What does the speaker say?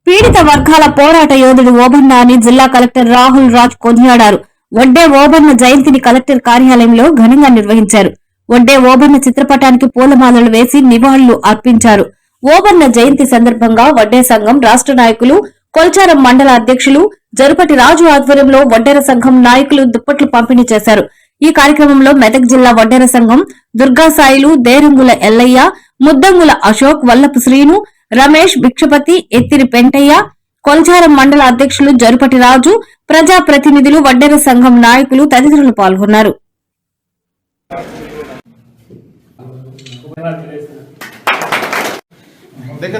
పీడిత వర్గాల పోరాట యోధుడు ఓబన్న అని జిల్లా కలెక్టర్ రాహుల్ రాజ్ కొనియాడారు. వడ్డే ఓబన్న జయంతిని కలెక్టర్ కార్యాలయంలో ఘనంగా నిర్వహించారు. వడ్డే ఓబన్న చిత్రపటానికి పూలమాలలు వేసి నివాళులు అర్పించారు. ఓబన్న జయంతి సందర్భంగా వడ్డే సంఘం రాష్ట్ర నాయకులు, కొల్చారం మండల అధ్యక్షులు జరుపటి రాజు ఆధ్వర్యంలో వడ్డేర సంఘం నాయకులు దుప్పట్లు పంపిణీ చేశారు. ఈ కార్యక్రమంలో మెదక్ జిల్లా వడ్డేర సంఘం దుర్గాసాయిలు, దేరంగుల ఎల్లయ్య, ముద్దంగుల అశోక్, వల్లపు శ్రీను, రమేష్, భిక్షపతి, ఎత్తిరి పెంటయ్య, కొల్చారం మండల అధ్యక్షులు జరుపటి రాజు, ప్రజా ప్రతినిధులు, వడ్డేర సంఘం నాయకులు తదితరులు పాల్గొన్నారు. దగ్గర